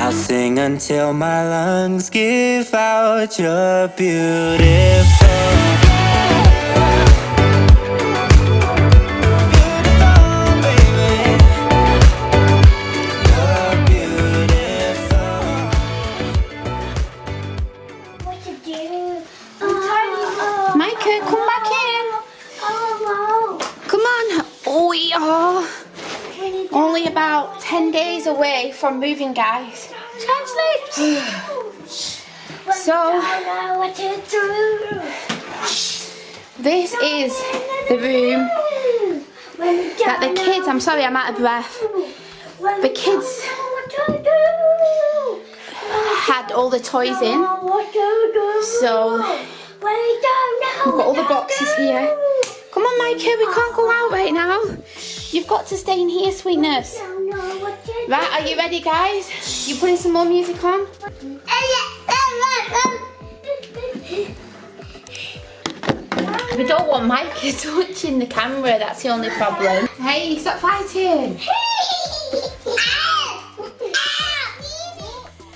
I'll sing until my lungs give out. You're beautiful. We are only about 10 days away from moving, guys. So, this is the room that the kids, I'm sorry, I'm out of breath. The kids had all the toys in. So, we've got all the boxes here. Come on, Micah, we can't go out right now. You've got to stay in here, sweetness. Right, are you ready, guys? You putting some more music on? We don't want Micah touching the camera, that's the only problem. Hey, stop fighting.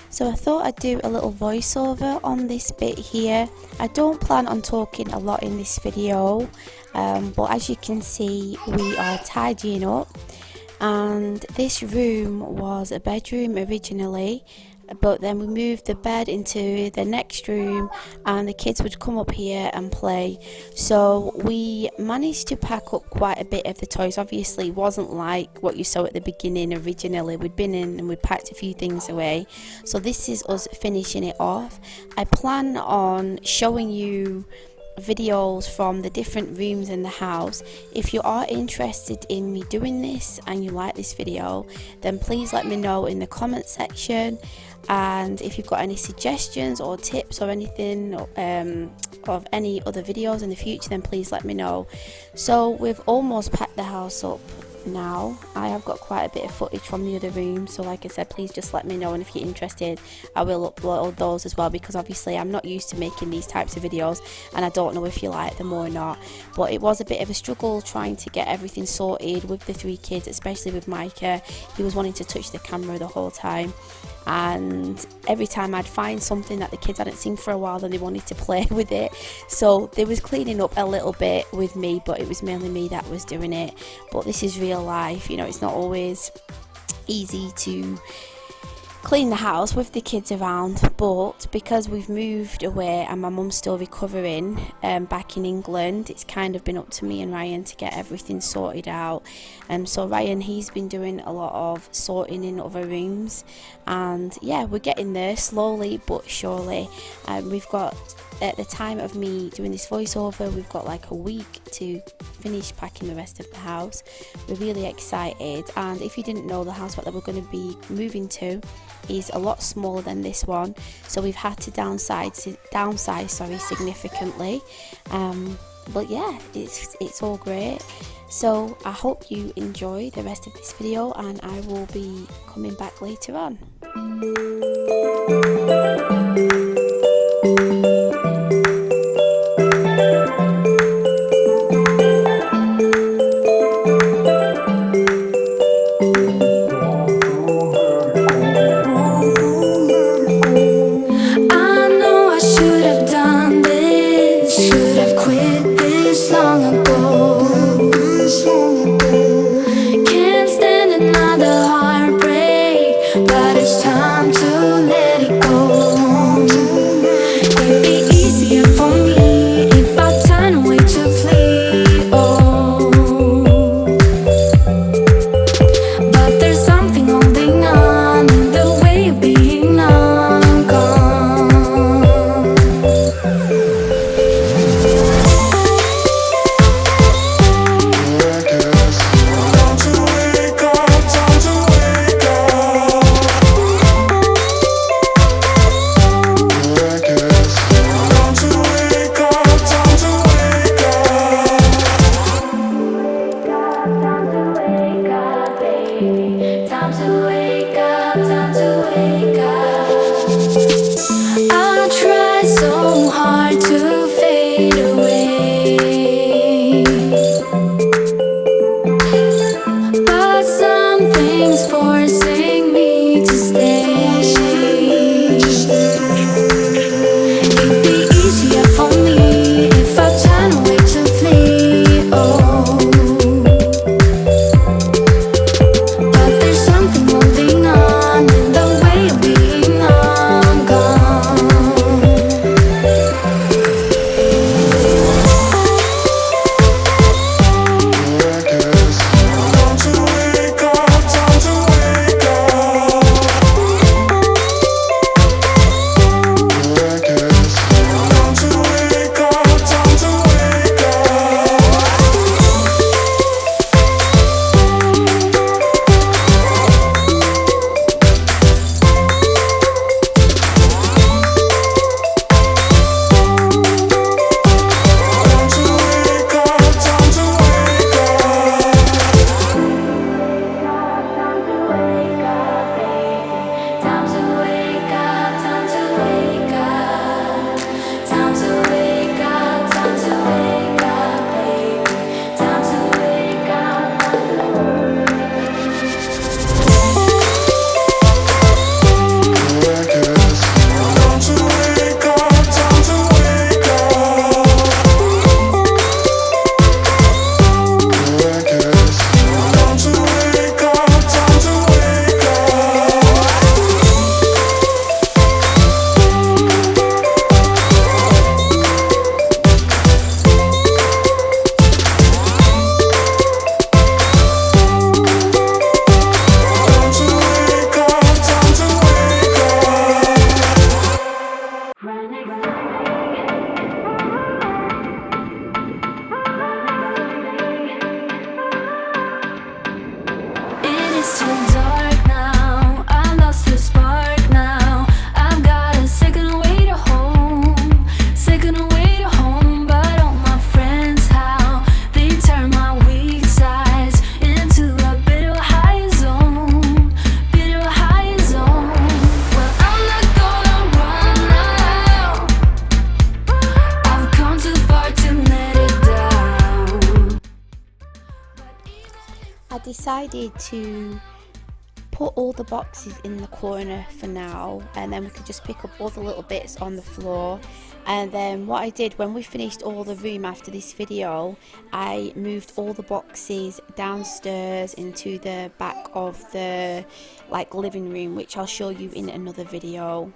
So I thought I'd do a little voiceover on this bit here. I don't plan on talking a lot in this video, but as you can see, we are tidying up. And this room was a bedroom originally, but then we moved the bed into the next room and the kids would come up here and play. So we managed to pack up quite a bit of the toys. Obviously it wasn't like what you saw at the beginning originally. We'd been in and we'd packed a few things away. So this is us finishing it off. I plan on showing you videos from the different rooms in the house. If you are interested in me doing this and you like this video, then please let me know in the comment section. And if you've got any suggestions or tips or anything of any other videos in the future, then please let me know. So we've almost packed the house up now. I have got quite a bit of footage from the other room, so like I said, please just let me know, and if you're interested I will upload those as well, because obviously I'm not used to making these types of videos and I don't know if you like them or not. But it was a bit of a struggle trying to get everything sorted with the 3 kids, especially with Micah. He was wanting to touch the camera the whole time, and every time I'd find something that the kids hadn't seen for a while, then they wanted to play with it. So there was cleaning up a little bit with me, but it was mainly me that was doing it. But this is real life, you know, it's not always easy to clean the house with the kids around, but because we've moved away and my mum's still recovering back in England, it's kind of been up to me and Ryan to get everything sorted out. So Ryan, he's been doing a lot of sorting in other rooms, and yeah, we're getting there slowly but surely. We've got, at the time of me doing this voiceover, we've got like a week to finish packing the rest of the house. We're really excited, and if you didn't know, the house that we're going to be moving to is a lot smaller than this one, so we've had to downsize significantly. But yeah, it's all great. So I hope you enjoy the rest of this video, and I will be coming back later on. decided to put all the boxes in the corner for now, and then we could just pick up all the little bits on the floor. And then what I did when we finished all the room after this video, I moved all the boxes downstairs into the back of the living room, which I'll show you in another video.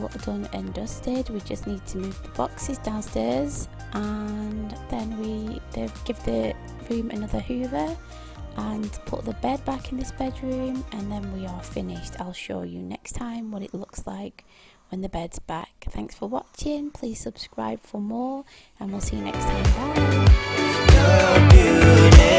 all done and dusted. We just need to move the boxes downstairs, and then we give the room another hoover and put the bed back in this bedroom, and then we are finished. I'll show you next time what it looks like when the bed's back. Thanks for watching. Please subscribe for more, and we'll see you next time. Bye.